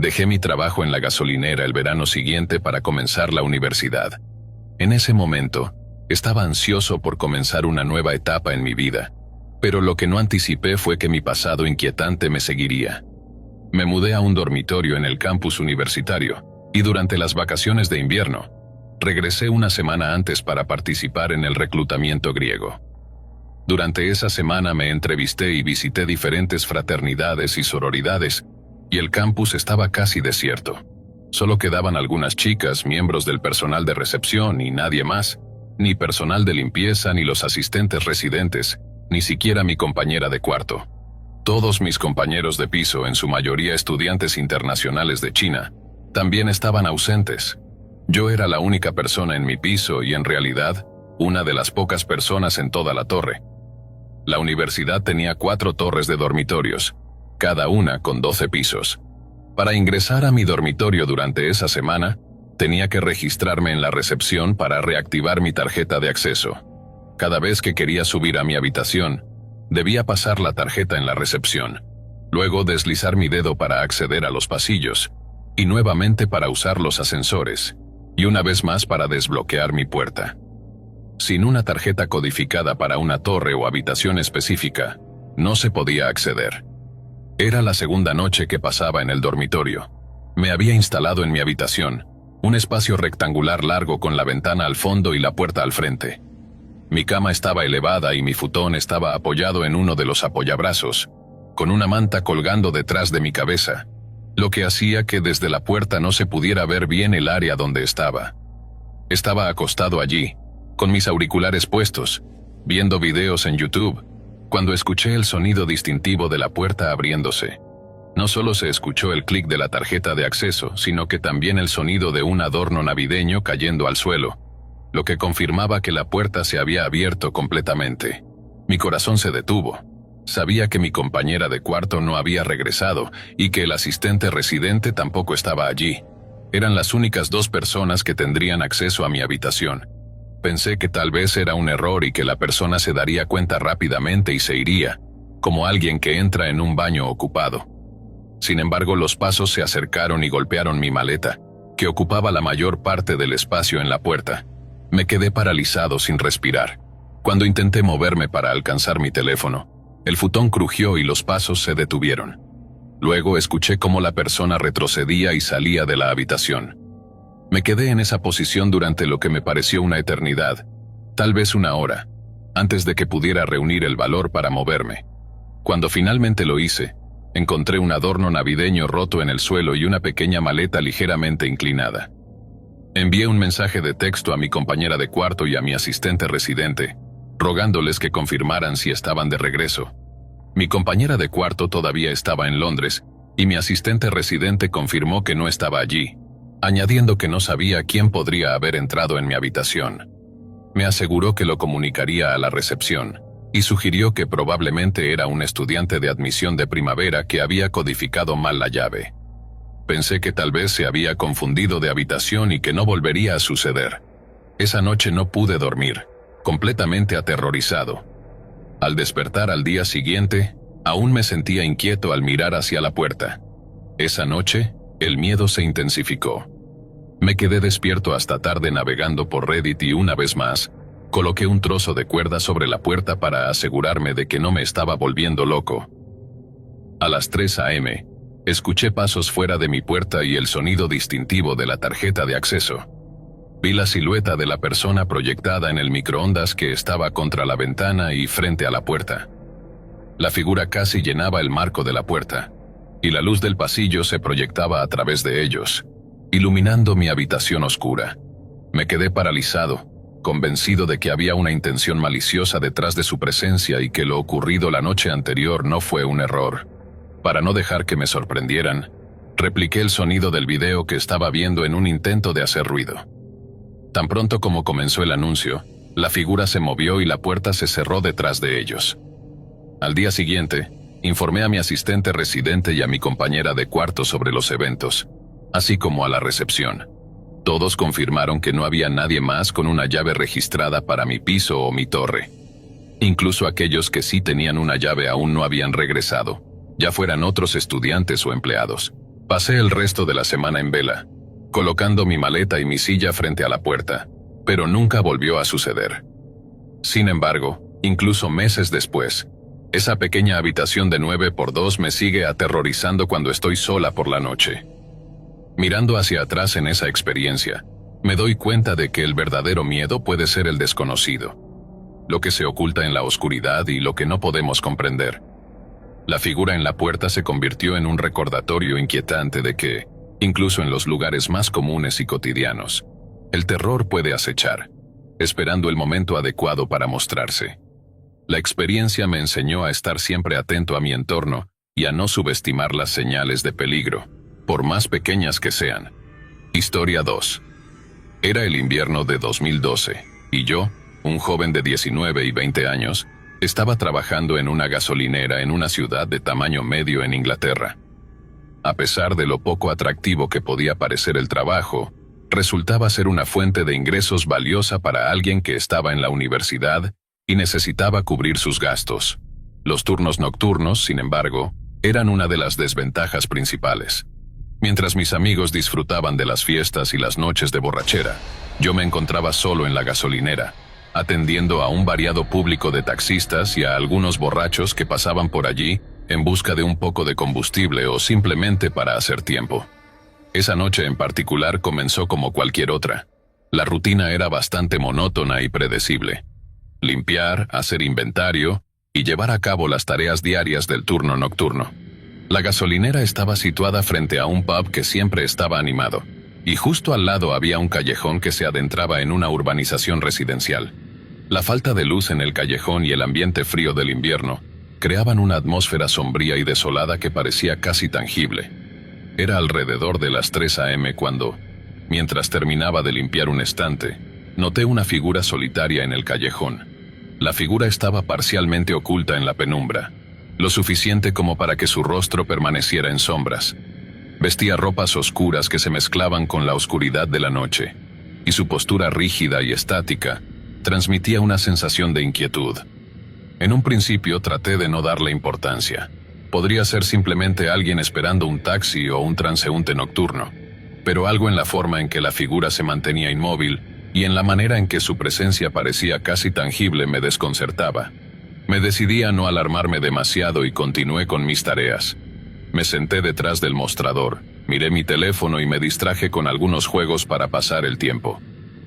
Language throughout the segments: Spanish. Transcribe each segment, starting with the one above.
Dejé mi trabajo en la gasolinera el verano siguiente para comenzar la universidad. En ese momento, estaba ansioso por comenzar una nueva etapa en mi vida, pero lo que no anticipé fue que mi pasado inquietante me seguiría. Me mudé a un dormitorio en el campus universitario, y durante las vacaciones de invierno, regresé una semana antes para participar en el reclutamiento griego. Durante esa semana me entrevisté y visité diferentes fraternidades y sororidades, y el campus estaba casi desierto. Solo quedaban algunas chicas, miembros del personal de recepción y nadie más, ni personal de limpieza ni los asistentes residentes, ni siquiera mi compañera de cuarto. Todos mis compañeros de piso, en su mayoría estudiantes internacionales de China, también estaban ausentes. Yo era la única persona en mi piso y en realidad, una de las pocas personas en toda la torre. La universidad tenía 4 torres de dormitorios, cada una con 12 pisos. Para ingresar a mi dormitorio durante esa semana, tenía que registrarme en la recepción para reactivar mi tarjeta de acceso. Cada vez que quería subir a mi habitación, debía pasar la tarjeta en la recepción, luego deslizar mi dedo para acceder a los pasillos, y nuevamente para usar los ascensores, y una vez más para desbloquear mi puerta. Sin una tarjeta codificada para una torre o habitación específica, no se podía acceder. Era la segunda noche que pasaba en el dormitorio. Me había instalado en mi habitación, un espacio rectangular largo con la ventana al fondo y la puerta al frente. Mi cama estaba elevada y mi futón estaba apoyado en uno de los apoyabrazos, con una manta colgando detrás de mi cabeza, lo que hacía que desde la puerta no se pudiera ver bien el área donde estaba. Estaba acostado allí, con mis auriculares puestos, viendo videos en YouTube, cuando escuché el sonido distintivo de la puerta abriéndose. No solo se escuchó el clic de la tarjeta de acceso, sino que también el sonido de un adorno navideño cayendo al suelo, lo que confirmaba que la puerta se había abierto completamente. Mi corazón se detuvo. Sabía que mi compañera de cuarto no había regresado y que el asistente residente tampoco estaba allí. Eran las únicas 2 personas que tendrían acceso a mi habitación. Pensé que tal vez era un error y que la persona se daría cuenta rápidamente y se iría, como alguien que entra en un baño ocupado. Sin embargo, los pasos se acercaron y golpearon mi maleta, que ocupaba la mayor parte del espacio en la puerta. Me quedé paralizado sin respirar. Cuando intenté moverme para alcanzar mi teléfono, el futón crujió y los pasos se detuvieron. Luego escuché cómo la persona retrocedía y salía de la habitación. Me quedé en esa posición durante lo que me pareció una eternidad, tal vez una hora, antes de que pudiera reunir el valor para moverme. Cuando finalmente lo hice, encontré un adorno navideño roto en el suelo y una pequeña maleta ligeramente inclinada. Envié un mensaje de texto a mi compañera de cuarto y a mi asistente residente, rogándoles que confirmaran si estaban de regreso. Mi compañera de cuarto todavía estaba en Londres, y mi asistente residente confirmó que no estaba allí, añadiendo que no sabía quién podría haber entrado en mi habitación. Me aseguró que lo comunicaría a la recepción, y sugirió que probablemente era un estudiante de admisión de primavera que había codificado mal la llave. Pensé que tal vez se había confundido de habitación y que no volvería a suceder. Esa noche no pude dormir, completamente aterrorizado. Al despertar al día siguiente, aún me sentía inquieto al mirar hacia la puerta. Esa noche, el miedo se intensificó. Me quedé despierto hasta tarde navegando por Reddit y una vez más, coloqué un trozo de cuerda sobre la puerta para asegurarme de que no me estaba volviendo loco. A las 3 a.m., escuché pasos fuera de mi puerta y el sonido distintivo de la tarjeta de acceso. Vi la silueta de la persona proyectada en el microondas que estaba contra la ventana y frente a la puerta. La figura casi llenaba el marco de la puerta, y la luz del pasillo se proyectaba a través de ellos, iluminando mi habitación oscura. Me quedé paralizado, convencido de que había una intención maliciosa detrás de su presencia y que lo ocurrido la noche anterior no fue un error. Para no dejar que me sorprendieran, repliqué el sonido del video que estaba viendo en un intento de hacer ruido. Tan pronto como comenzó el anuncio, la figura se movió y la puerta se cerró detrás de ellos. Al día siguiente, informé a mi asistente residente y a mi compañera de cuarto sobre los eventos, así como a la recepción. Todos confirmaron que no había nadie más con una llave registrada para mi piso o mi torre. Incluso aquellos que sí tenían una llave aún no habían regresado, ya fueran otros estudiantes o empleados. Pasé el resto de la semana en vela, colocando mi maleta y mi silla frente a la puerta, pero nunca volvió a suceder. Sin embargo, incluso meses después, esa pequeña habitación de 9x2 me sigue aterrorizando cuando estoy sola por la noche. Mirando hacia atrás en esa experiencia, me doy cuenta de que el verdadero miedo puede ser el desconocido, lo que se oculta en la oscuridad y lo que no podemos comprender. La figura en la puerta se convirtió en un recordatorio inquietante de que, incluso en los lugares más comunes y cotidianos, el terror puede acechar, esperando el momento adecuado para mostrarse. La experiencia me enseñó a estar siempre atento a mi entorno y a no subestimar las señales de peligro, por más pequeñas que sean. Historia 2. Era el invierno de 2012, y yo, un joven de 19 y 20 años, estaba trabajando en una gasolinera en una ciudad de tamaño medio en Inglaterra. A pesar de lo poco atractivo que podía parecer el trabajo, resultaba ser una fuente de ingresos valiosa para alguien que estaba en la universidad y necesitaba cubrir sus gastos. Los turnos nocturnos, sin embargo, eran una de las desventajas principales. Mientras mis amigos disfrutaban de las fiestas y las noches de borrachera, yo me encontraba solo en la gasolinera, atendiendo a un variado público de taxistas y a algunos borrachos que pasaban por allí en busca de un poco de combustible o simplemente para hacer tiempo. Esa noche en particular comenzó como cualquier otra. La rutina era bastante monótona y predecible. Limpiar, hacer inventario y llevar a cabo las tareas diarias del turno nocturno. La gasolinera estaba situada frente a un pub que siempre estaba animado, y justo al lado había un callejón que se adentraba en una urbanización residencial. La falta de luz en el callejón y el ambiente frío del invierno creaban una atmósfera sombría y desolada que parecía casi tangible. Era alrededor de las 3 a.m. cuando, mientras terminaba de limpiar un estante, noté una figura solitaria en el callejón. La figura estaba parcialmente oculta en la penumbra, lo suficiente como para que su rostro permaneciera en sombras. Vestía ropas oscuras que se mezclaban con la oscuridad de la noche, y su postura rígida y estática transmitía una sensación de inquietud. En un principio traté de no darle importancia. Podría ser simplemente alguien esperando un taxi o un transeúnte nocturno, pero algo en la forma en que la figura se mantenía inmóvil y en la manera en que su presencia parecía casi tangible me desconcertaba. Me decidí a no alarmarme demasiado y continué con mis tareas. Me senté detrás del mostrador, miré mi teléfono y me distraje con algunos juegos para pasar el tiempo.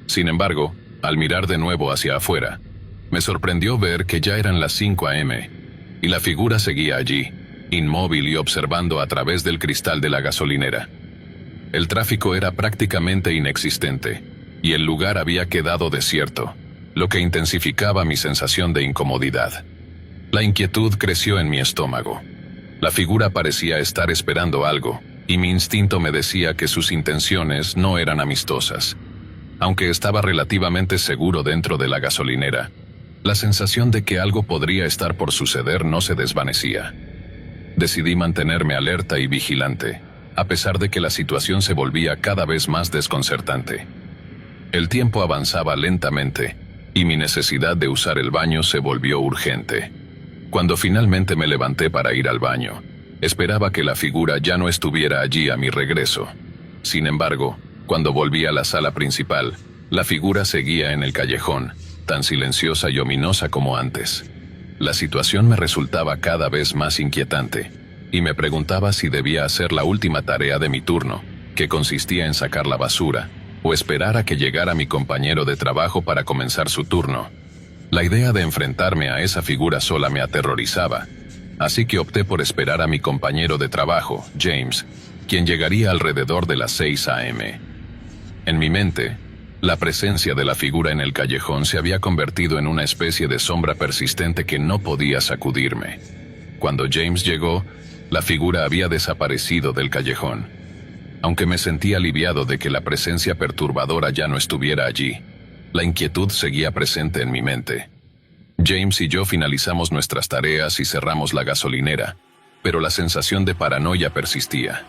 Sin embargo, al mirar de nuevo hacia afuera, me sorprendió ver que ya eran las 5 a.m. y la figura seguía allí, inmóvil y observando a través del cristal de la gasolinera. El tráfico era prácticamente inexistente, y el lugar había quedado desierto, lo que intensificaba mi sensación de incomodidad. La inquietud creció en mi estómago. La figura parecía estar esperando algo, y mi instinto me decía que sus intenciones no eran amistosas. Aunque estaba relativamente seguro dentro de la gasolinera, la sensación de que algo podría estar por suceder no se desvanecía. Decidí mantenerme alerta y vigilante, a pesar de que la situación se volvía cada vez más desconcertante. El tiempo avanzaba lentamente, y mi necesidad de usar el baño se volvió urgente. Cuando finalmente me levanté para ir al baño, esperaba que la figura ya no estuviera allí a mi regreso. Sin embargo, cuando volví a la sala principal, la figura seguía en el callejón, tan silenciosa y ominosa como antes. La situación me resultaba cada vez más inquietante, y me preguntaba si debía hacer la última tarea de mi turno, que consistía en sacar la basura, o esperar a que llegara mi compañero de trabajo para comenzar su turno. La idea de enfrentarme a esa figura sola me aterrorizaba, así que opté por esperar a mi compañero de trabajo, James, quien llegaría alrededor de las 6 a.m. En mi mente, la presencia de la figura en el callejón se había convertido en una especie de sombra persistente que no podía sacudirme. Cuando James llegó, la figura había desaparecido del callejón. Aunque me sentí aliviado de que la presencia perturbadora ya no estuviera allí, la inquietud seguía presente en mi mente. James y yo finalizamos nuestras tareas y cerramos la gasolinera, pero la sensación de paranoia persistía.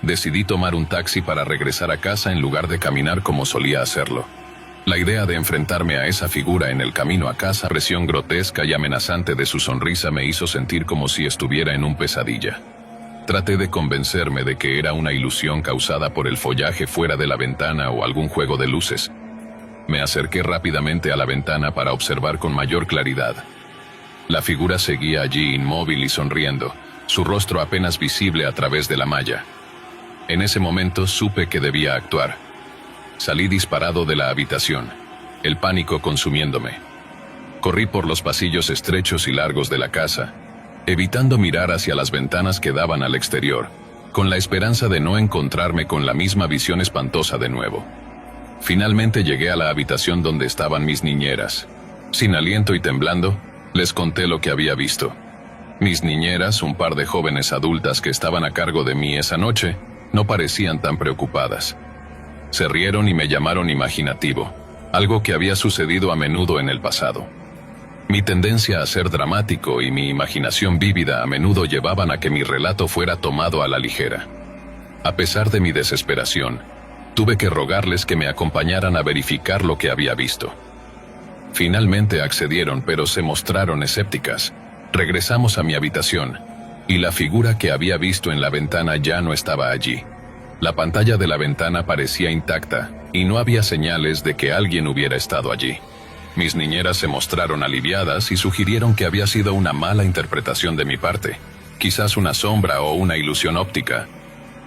Decidí tomar un taxi para regresar a casa en lugar de caminar como solía hacerlo. La idea de enfrentarme a esa figura en el camino a casa, la presión grotesca y amenazante de su sonrisa me hizo sentir como si estuviera en un pesadilla. Traté de convencerme de que era una ilusión causada por el follaje fuera de la ventana o algún juego de luces. Me acerqué rápidamente a la ventana para observar con mayor claridad. La figura seguía allí inmóvil y sonriendo, su rostro apenas visible a través de la malla. En ese momento supe que debía actuar. Salí disparado de la habitación, el pánico consumiéndome. Corrí por los pasillos estrechos y largos de la casa, evitando mirar hacia las ventanas que daban al exterior, con la esperanza de no encontrarme con la misma visión espantosa de nuevo. Finalmente llegué a la habitación donde estaban mis niñeras. Sin aliento y temblando, les conté lo que había visto. Mis niñeras, un par de jóvenes adultas que estaban a cargo de mí esa noche, no parecían tan preocupadas. Se rieron y me llamaron imaginativo, algo que había sucedido a menudo en el pasado. Mi tendencia a ser dramático y mi imaginación vívida a menudo llevaban a que mi relato fuera tomado a la ligera. A pesar de mi desesperación, tuve que rogarles que me acompañaran a verificar lo que había visto. Finalmente accedieron, pero se mostraron escépticas. Regresamos a mi habitación, y la figura que había visto en la ventana ya no estaba allí. La pantalla de la ventana parecía intacta, y no había señales de que alguien hubiera estado allí. Mis niñeras se mostraron aliviadas y sugirieron que había sido una mala interpretación de mi parte, quizás una sombra o una ilusión óptica.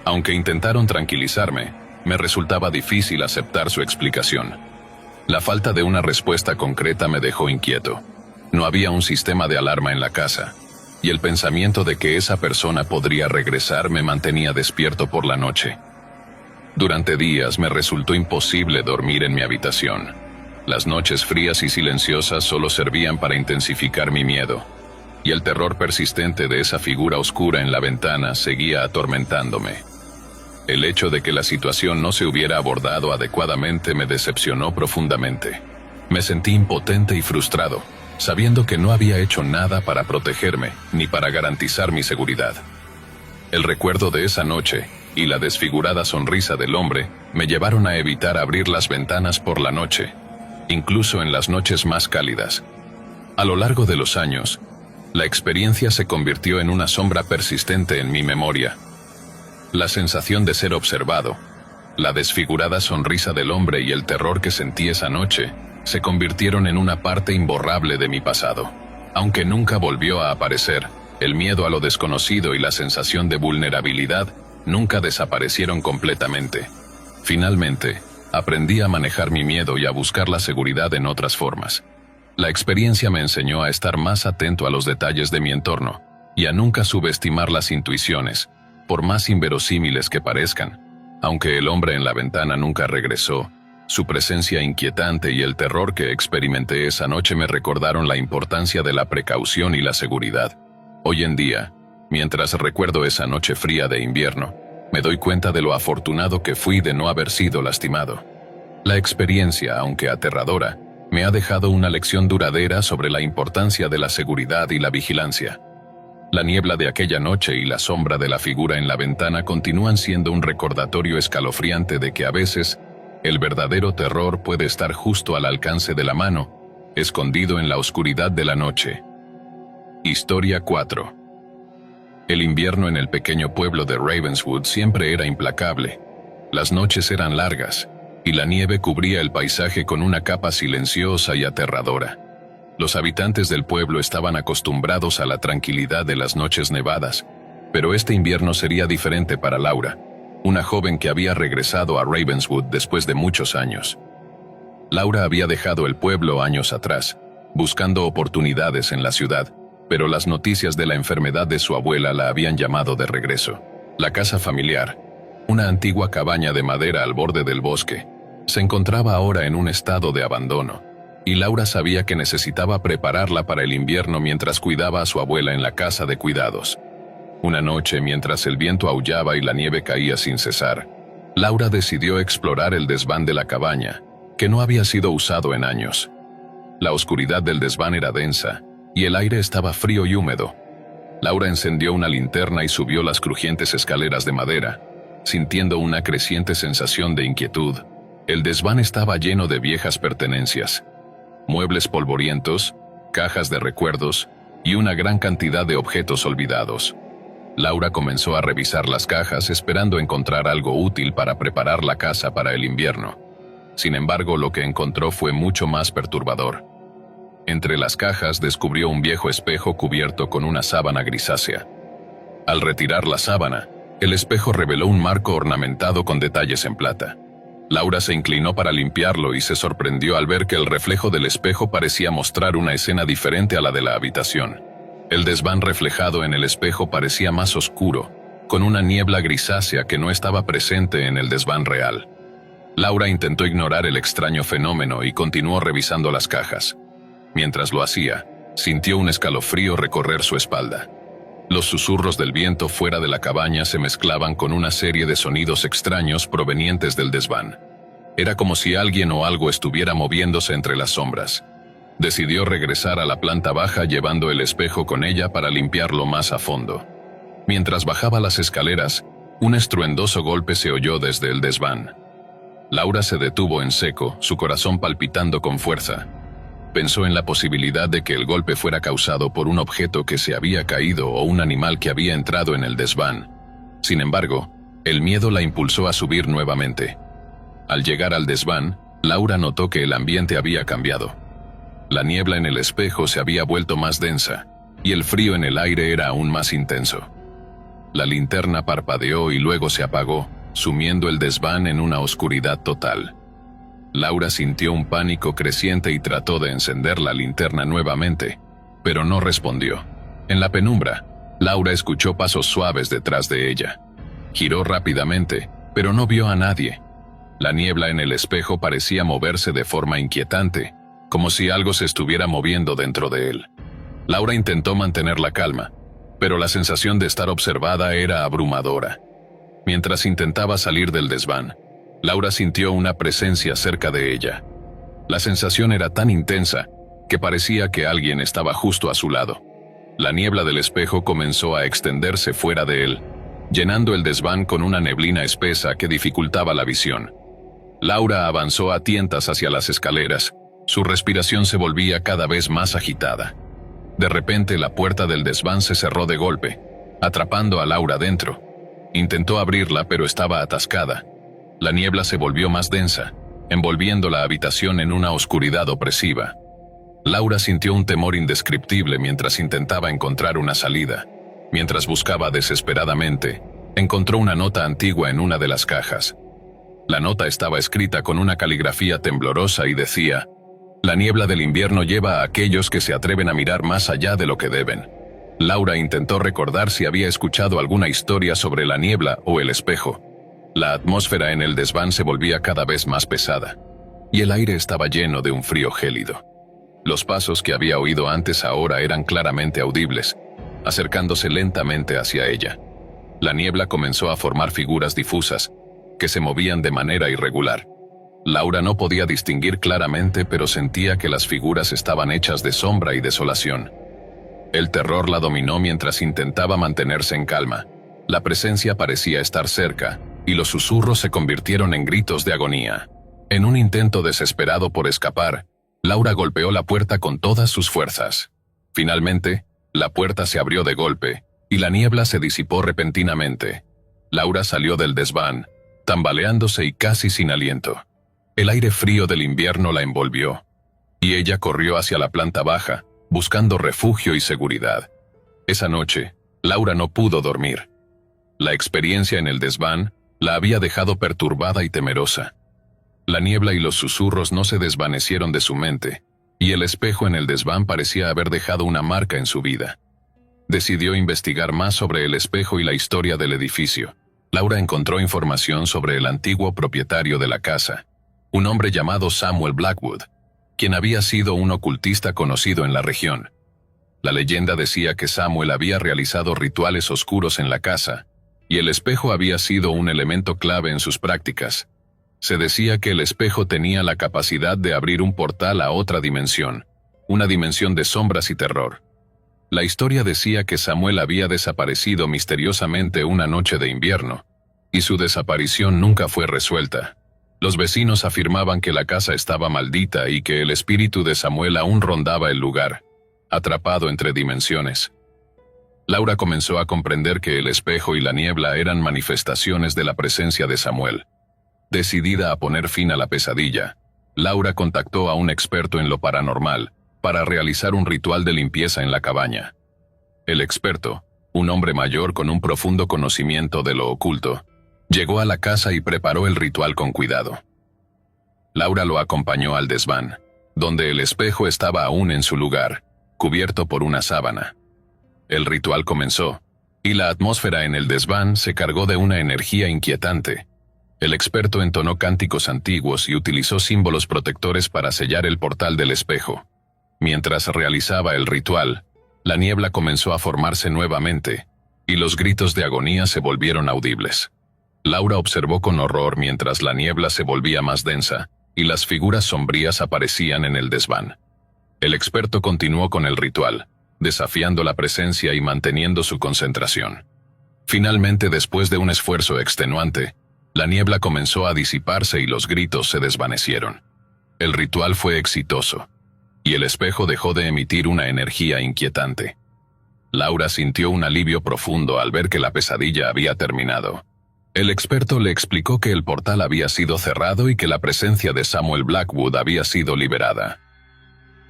Aunque intentaron tranquilizarme, me resultaba difícil aceptar su explicación. La falta de una respuesta concreta me dejó inquieto. No había un sistema de alarma en la casa, y el pensamiento de que esa persona podría regresar me mantenía despierto por la noche. Durante días me resultó imposible dormir en mi habitación. Las noches frías y silenciosas solo servían para intensificar mi miedo, y el terror persistente de esa figura oscura en la ventana seguía atormentándome. El hecho de que la situación no se hubiera abordado adecuadamente me decepcionó profundamente. Me sentí impotente y frustrado, sabiendo que no había hecho nada para protegerme ni para garantizar mi seguridad. El recuerdo de esa noche y la desfigurada sonrisa del hombre me llevaron a evitar abrir las ventanas por la noche, incluso en las noches más cálidas. A lo largo de los años, la experiencia se convirtió en una sombra persistente en mi memoria. La sensación de ser observado, la desfigurada sonrisa del hombre y el terror que sentí esa noche se convirtieron en una parte imborrable de mi pasado. Aunque nunca volvió a aparecer, el miedo a lo desconocido y la sensación de vulnerabilidad nunca desaparecieron completamente. Finalmente, aprendí a manejar mi miedo y a buscar la seguridad en otras formas. La experiencia me enseñó a estar más atento a los detalles de mi entorno y a nunca subestimar las intuiciones, por más inverosímiles que parezcan. Aunque el hombre en la ventana nunca regresó, su presencia inquietante y el terror que experimenté esa noche me recordaron la importancia de la precaución y la seguridad. Hoy en día, mientras recuerdo esa noche fría de invierno, me doy cuenta de lo afortunado que fui de no haber sido lastimado. La experiencia, aunque aterradora, me ha dejado una lección duradera sobre la importancia de la seguridad y la vigilancia. La niebla de aquella noche y la sombra de la figura en la ventana continúan siendo un recordatorio escalofriante de que a veces el verdadero terror puede estar justo al alcance de la mano, escondido en la oscuridad de la noche. Historia 4. El invierno en el pequeño pueblo de Ravenswood siempre era implacable. Las noches eran largas, y la nieve cubría el paisaje con una capa silenciosa y aterradora. Los habitantes del pueblo estaban acostumbrados a la tranquilidad de las noches nevadas, pero este invierno sería diferente para Laura, una joven que había regresado a Ravenswood después de muchos años. Laura había dejado el pueblo años atrás, buscando oportunidades en la ciudad, pero las noticias de la enfermedad de su abuela la habían llamado de regreso. La casa familiar, una antigua cabaña de madera al borde del bosque, se encontraba ahora en un estado de abandono, y Laura sabía que necesitaba prepararla para el invierno mientras cuidaba a su abuela en la casa de cuidados. Una noche, mientras el viento aullaba y la nieve caía sin cesar, Laura decidió explorar el desván de la cabaña, que no había sido usado en años. La oscuridad del desván era densa, y el aire estaba frío y húmedo. Laura encendió una linterna y subió las crujientes escaleras de madera, sintiendo una creciente sensación de inquietud. El desván estaba lleno de viejas pertenencias, muebles polvorientos, cajas de recuerdos y una gran cantidad de objetos olvidados. Laura comenzó a revisar las cajas esperando encontrar algo útil para preparar la casa para el invierno. Sin embargo, lo que encontró fue mucho más perturbador. Entre las cajas descubrió un viejo espejo cubierto con una sábana grisácea. Al retirar la sábana, el espejo reveló un marco ornamentado con detalles en plata. Laura se inclinó para limpiarlo y se sorprendió al ver que el reflejo del espejo parecía mostrar una escena diferente a la de la habitación. El desván reflejado en el espejo parecía más oscuro, con una niebla grisácea que no estaba presente en el desván real. Laura intentó ignorar el extraño fenómeno y continuó revisando las cajas. Mientras lo hacía, sintió un escalofrío recorrer su espalda. Los susurros del viento fuera de la cabaña se mezclaban con una serie de sonidos extraños provenientes del desván. Era como si alguien o algo estuviera moviéndose entre las sombras. Decidió regresar a la planta baja llevando el espejo con ella para limpiarlo más a fondo. Mientras bajaba las escaleras, un estruendoso golpe se oyó desde el desván. Laura se detuvo en seco, su corazón palpitando con fuerza. Pensó en la posibilidad de que el golpe fuera causado por un objeto que se había caído o un animal que había entrado en el desván. Sin embargo, el miedo la impulsó a subir nuevamente. Al llegar al desván, Laura notó que el ambiente había cambiado. La niebla en el espejo se había vuelto más densa, y el frío en el aire era aún más intenso. La linterna parpadeó y luego se apagó, sumiendo el desván en una oscuridad total. Laura sintió un pánico creciente y trató de encender la linterna nuevamente, pero no respondió. En la penumbra, Laura escuchó pasos suaves detrás de ella. Giró rápidamente, pero no vio a nadie. La niebla en el espejo parecía moverse de forma inquietante, como si algo se estuviera moviendo dentro de él. Laura intentó mantener la calma, pero la sensación de estar observada era abrumadora. Mientras intentaba salir del desván, Laura sintió una presencia cerca de ella. La sensación era tan intensa que parecía que alguien estaba justo a su lado. La niebla del espejo comenzó a extenderse fuera de él, llenando el desván con una neblina espesa que dificultaba la visión. Laura avanzó a tientas hacia las escaleras. Su respiración se volvía cada vez más agitada. De repente la puerta del desván se cerró de golpe, atrapando a Laura dentro. Intentó abrirla, pero estaba atascada. La niebla se volvió más densa, envolviendo la habitación en una oscuridad opresiva. Laura sintió un temor indescriptible mientras intentaba encontrar una salida. Mientras buscaba desesperadamente, encontró una nota antigua en una de las cajas. La nota estaba escrita con una caligrafía temblorosa y decía: «La niebla del invierno lleva a aquellos que se atreven a mirar más allá de lo que deben». Laura intentó recordar si había escuchado alguna historia sobre la niebla o el espejo. La atmósfera en el desván se volvía cada vez más pesada, y el aire estaba lleno de un frío gélido. Los pasos que había oído antes ahora eran claramente audibles, acercándose lentamente hacia ella. La niebla comenzó a formar figuras difusas, que se movían de manera irregular. Laura no podía distinguir claramente, pero sentía que las figuras estaban hechas de sombra y desolación. El terror la dominó mientras intentaba mantenerse en calma. La presencia parecía estar cerca, y los susurros se convirtieron en gritos de agonía. En un intento desesperado por escapar, Laura golpeó la puerta con todas sus fuerzas. Finalmente, la puerta se abrió de golpe, y la niebla se disipó repentinamente. Laura salió del desván, tambaleándose y casi sin aliento. El aire frío del invierno la envolvió, y ella corrió hacia la planta baja, buscando refugio y seguridad. Esa noche, Laura no pudo dormir. La experiencia en el desván la había dejado perturbada y temerosa. La niebla y los susurros no se desvanecieron de su mente, y el espejo en el desván parecía haber dejado una marca en su vida. Decidió investigar más sobre el espejo y la historia del edificio. Laura encontró información sobre el antiguo propietario de la casa, un hombre llamado Samuel Blackwood, quien había sido un ocultista conocido en la región. La leyenda decía que Samuel había realizado rituales oscuros en la casa, y el espejo había sido un elemento clave en sus prácticas. Se decía que el espejo tenía la capacidad de abrir un portal a otra dimensión, una dimensión de sombras y terror. La historia decía que Samuel había desaparecido misteriosamente una noche de invierno, y su desaparición nunca fue resuelta. Los vecinos afirmaban que la casa estaba maldita y que el espíritu de Samuel aún rondaba el lugar, atrapado entre dimensiones. Laura comenzó a comprender que el espejo y la niebla eran manifestaciones de la presencia de Samuel. Decidida a poner fin a la pesadilla, Laura contactó a un experto en lo paranormal para realizar un ritual de limpieza en la cabaña. El experto, un hombre mayor con un profundo conocimiento de lo oculto, llegó a la casa y preparó el ritual con cuidado. Laura lo acompañó al desván, donde el espejo estaba aún en su lugar, cubierto por una sábana. El ritual comenzó, y la atmósfera en el desván se cargó de una energía inquietante. El experto entonó cánticos antiguos y utilizó símbolos protectores para sellar el portal del espejo. Mientras realizaba el ritual, la niebla comenzó a formarse nuevamente, y los gritos de agonía se volvieron audibles. Laura observó con horror mientras la niebla se volvía más densa, y las figuras sombrías aparecían en el desván. El experto continuó con el ritual, desafiando la presencia y manteniendo su concentración. Finalmente, después de un esfuerzo extenuante, la niebla comenzó a disiparse y los gritos se desvanecieron. El ritual fue exitoso, y el espejo dejó de emitir una energía inquietante. Laura sintió un alivio profundo al ver que la pesadilla había terminado. El experto le explicó que el portal había sido cerrado y que la presencia de Samuel Blackwood había sido liberada.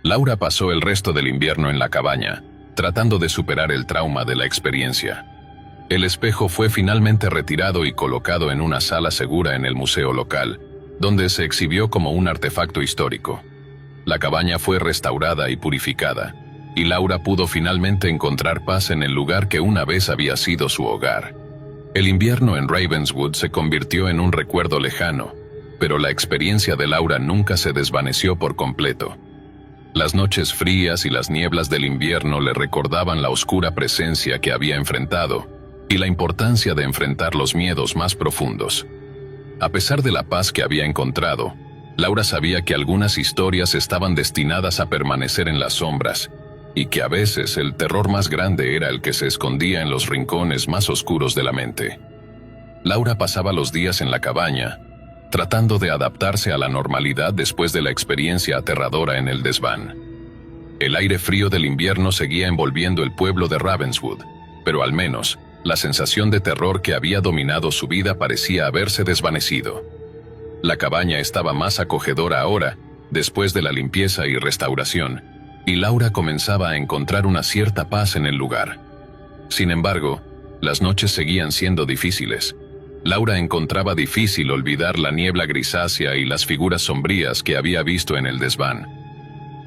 Laura pasó el resto del invierno en la cabaña, tratando de superar el trauma de la experiencia. El espejo fue finalmente retirado y colocado en una sala segura en el museo local, donde se exhibió como un artefacto histórico. La cabaña fue restaurada y purificada, y Laura pudo finalmente encontrar paz en el lugar que una vez había sido su hogar. El invierno en Ravenswood se convirtió en un recuerdo lejano, pero la experiencia de Laura nunca se desvaneció por completo. Las noches frías y las nieblas del invierno le recordaban la oscura presencia que había enfrentado y la importancia de enfrentar los miedos más profundos. A pesar de la paz que había encontrado, Laura sabía que algunas historias estaban destinadas a permanecer en las sombras, y que a veces el terror más grande era el que se escondía en los rincones más oscuros de la mente. Laura pasaba los días en la cabaña, tratando de adaptarse a la normalidad después de la experiencia aterradora en el desván. El aire frío del invierno seguía envolviendo el pueblo de Ravenswood, pero al menos, la sensación de terror que había dominado su vida parecía haberse desvanecido. La cabaña estaba más acogedora ahora, después de la limpieza y restauración, y Laura comenzaba a encontrar una cierta paz en el lugar. Sin embargo, las noches seguían siendo difíciles. Laura encontraba difícil olvidar la niebla grisácea y las figuras sombrías que había visto en el desván.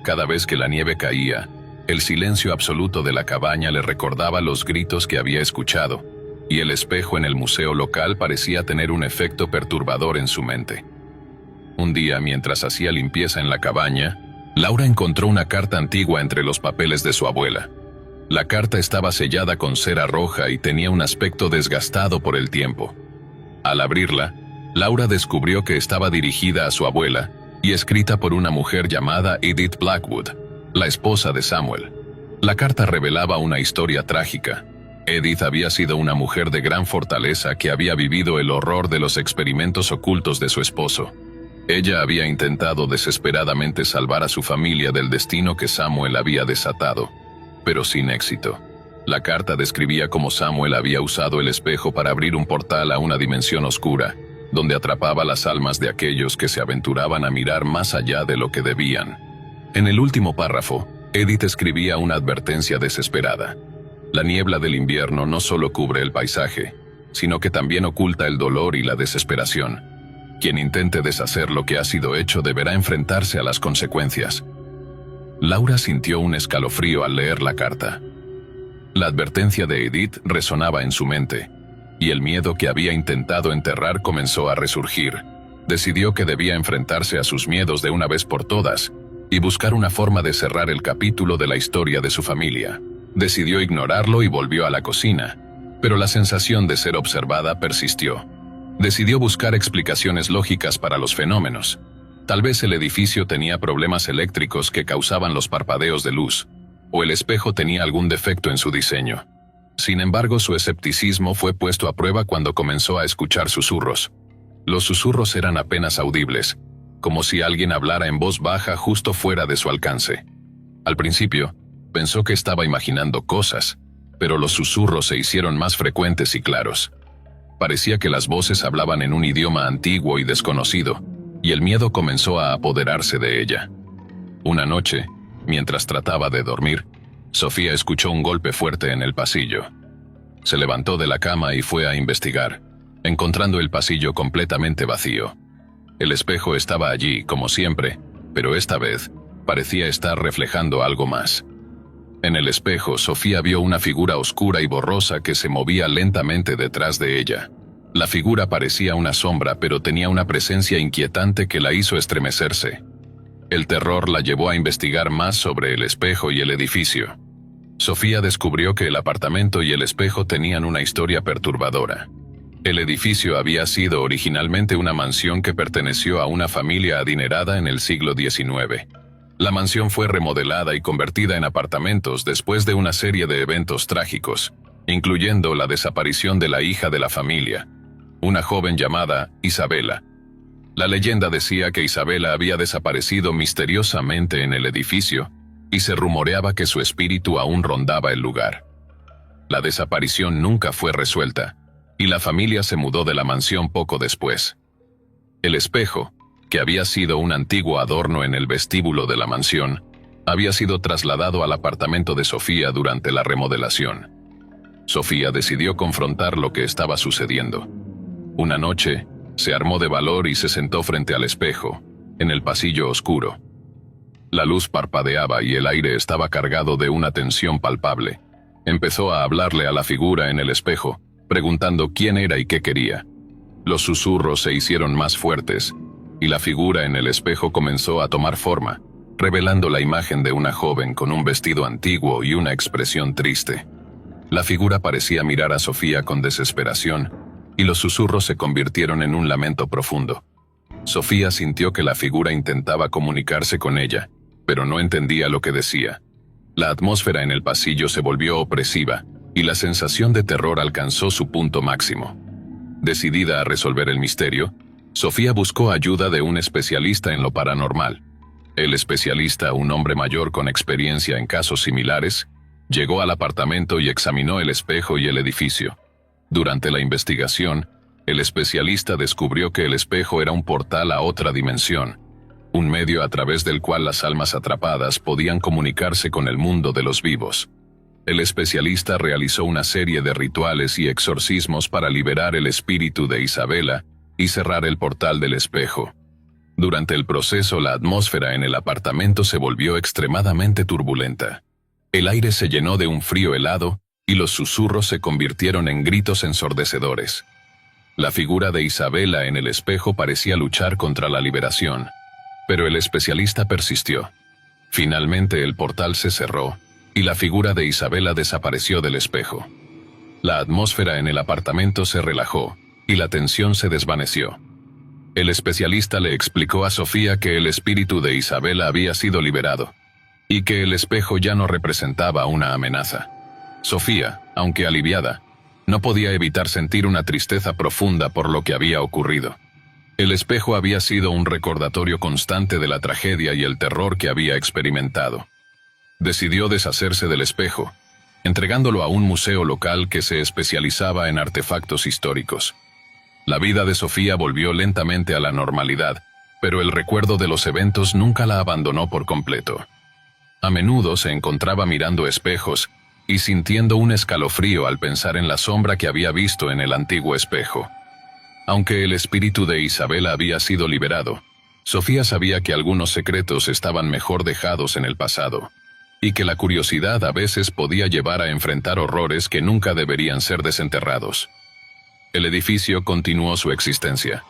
Cada vez que la nieve caía, el silencio absoluto de la cabaña le recordaba los gritos que había escuchado, y el espejo en el museo local parecía tener un efecto perturbador en su mente. Un día, mientras hacía limpieza en la cabaña, Laura encontró una carta antigua entre los papeles de su abuela. La carta estaba sellada con cera roja y tenía un aspecto desgastado por el tiempo. Al abrirla, Laura descubrió que estaba dirigida a su abuela y escrita por una mujer llamada Edith Blackwood, la esposa de Samuel. La carta revelaba una historia trágica. Edith había sido una mujer de gran fortaleza que había vivido el horror de los experimentos ocultos de su esposo. Ella había intentado desesperadamente salvar a su familia del destino que Samuel había desatado, pero sin éxito. La carta describía cómo Samuel había usado el espejo para abrir un portal a una dimensión oscura, donde atrapaba las almas de aquellos que se aventuraban a mirar más allá de lo que debían. En el último párrafo, Edith escribía una advertencia desesperada. La niebla del invierno no solo cubre el paisaje, sino que también oculta el dolor y la desesperación. Quien intente deshacer lo que ha sido hecho deberá enfrentarse a las consecuencias. Laura sintió un escalofrío al leer la carta. La advertencia de Edith resonaba en su mente, y el miedo que había intentado enterrar comenzó a resurgir. Decidió que debía enfrentarse a sus miedos de una vez por todas, y buscar una forma de cerrar el capítulo de la historia de su familia. Decidió ignorarlo y volvió a la cocina, pero la sensación de ser observada persistió. Decidió buscar explicaciones lógicas para los fenómenos. Tal vez el edificio tenía problemas eléctricos que causaban los parpadeos de luz, o el espejo tenía algún defecto en su diseño. Sin embargo, su escepticismo fue puesto a prueba cuando comenzó a escuchar susurros. Los susurros eran apenas audibles, como si alguien hablara en voz baja justo fuera de su alcance. Al principio, pensó que estaba imaginando cosas, pero los susurros se hicieron más frecuentes y claros. Parecía que las voces hablaban en un idioma antiguo y desconocido, y el miedo comenzó a apoderarse de ella. Una noche, mientras trataba de dormir, Sofía escuchó un golpe fuerte en el pasillo. Se levantó de la cama y fue a investigar, encontrando el pasillo completamente vacío. El espejo estaba allí, como siempre, pero esta vez parecía estar reflejando algo más. En el espejo, Sofía vio una figura oscura y borrosa que se movía lentamente detrás de ella. La figura parecía una sombra, pero tenía una presencia inquietante que la hizo estremecerse. El terror la llevó a investigar más sobre el espejo y el edificio. Sofía descubrió que el apartamento y el espejo tenían una historia perturbadora. El edificio había sido originalmente una mansión que perteneció a una familia adinerada en el siglo XIX. La mansión fue remodelada y convertida en apartamentos después de una serie de eventos trágicos, incluyendo la desaparición de la hija de la familia, una joven llamada Isabela. La leyenda decía que Isabela había desaparecido misteriosamente en el edificio y se rumoreaba que su espíritu aún rondaba el lugar. La desaparición nunca fue resuelta, y la familia se mudó de la mansión poco después. El espejo, que había sido un antiguo adorno en el vestíbulo de la mansión, había sido trasladado al apartamento de Sofía durante la remodelación. Sofía decidió confrontar lo que estaba sucediendo. Una noche, se armó de valor y se sentó frente al espejo, en el pasillo oscuro. La luz parpadeaba y el aire estaba cargado de una tensión palpable. Empezó a hablarle a la figura en el espejo, preguntando quién era y qué quería. Los susurros se hicieron más fuertes, y la figura en el espejo comenzó a tomar forma, revelando la imagen de una joven con un vestido antiguo y una expresión triste. La figura parecía mirar a Sofía con desesperación, y los susurros se convirtieron en un lamento profundo. Sofía sintió que la figura intentaba comunicarse con ella, pero no entendía lo que decía. La atmósfera en el pasillo se volvió opresiva, y la sensación de terror alcanzó su punto máximo. Decidida a resolver el misterio, Sofía buscó ayuda de un especialista en lo paranormal. El especialista, un hombre mayor con experiencia en casos similares, llegó al apartamento y examinó el espejo y el edificio. Durante la investigación, el especialista descubrió que el espejo era un portal a otra dimensión, un medio a través del cual las almas atrapadas podían comunicarse con el mundo de los vivos. El especialista realizó una serie de rituales y exorcismos para liberar el espíritu de Isabela y cerrar el portal del espejo. Durante el proceso, la atmósfera en el apartamento se volvió extremadamente turbulenta. El aire se llenó de un frío helado y los susurros se convirtieron en gritos ensordecedores. La figura de Isabela en el espejo parecía luchar contra la liberación, pero el especialista persistió. Finalmente el portal se cerró y la figura de Isabela desapareció del espejo. La atmósfera en el apartamento se relajó y la tensión se desvaneció. El especialista le explicó a Sofía que el espíritu de Isabela había sido liberado y que el espejo ya no representaba una amenaza. Sofía, aunque aliviada, no podía evitar sentir una tristeza profunda por lo que había ocurrido. El espejo había sido un recordatorio constante de la tragedia y el terror que había experimentado. Decidió deshacerse del espejo, entregándolo a un museo local que se especializaba en artefactos históricos. La vida de Sofía volvió lentamente a la normalidad, pero el recuerdo de los eventos nunca la abandonó por completo. A menudo se encontraba mirando espejos y sintiendo un escalofrío al pensar en la sombra que había visto en el antiguo espejo. Aunque el espíritu de Isabela había sido liberado, Sofía sabía que algunos secretos estaban mejor dejados en el pasado, y que la curiosidad a veces podía llevar a enfrentar horrores que nunca deberían ser desenterrados. El edificio continuó su existencia,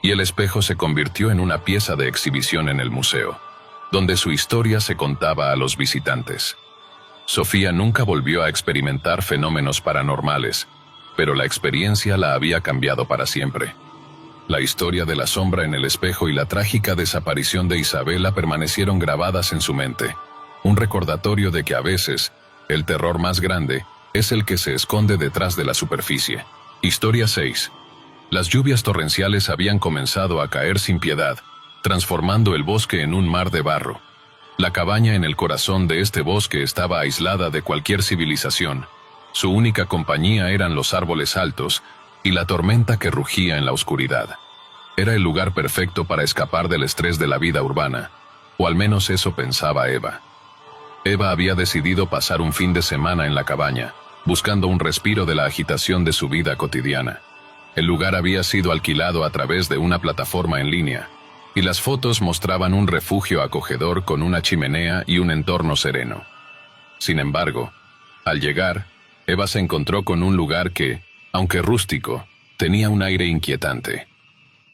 y el espejo se convirtió en una pieza de exhibición en el museo, donde su historia se contaba a los visitantes. Sofía nunca volvió a experimentar fenómenos paranormales, pero la experiencia la había cambiado para siempre. La historia de la sombra en el espejo y la trágica desaparición de Isabela permanecieron grabadas en su mente, un recordatorio de que a veces, el terror más grande es el que se esconde detrás de la superficie. Historia 6. Las lluvias torrenciales habían comenzado a caer sin piedad, transformando el bosque en un mar de barro. La cabaña en el corazón de este bosque estaba aislada de cualquier civilización, Su única compañía eran los árboles altos y la tormenta que rugía en la oscuridad. Era el lugar perfecto para escapar del estrés de la vida urbana, o al menos eso pensaba Eva. Eva había decidido pasar un fin de semana en la cabaña, buscando un respiro de la agitación de su vida cotidiana. El lugar había sido alquilado a través de una plataforma en línea, y las fotos mostraban un refugio acogedor con una chimenea y un entorno sereno. Sin embargo, al llegar, Eva se encontró con un lugar que, aunque rústico, tenía un aire inquietante.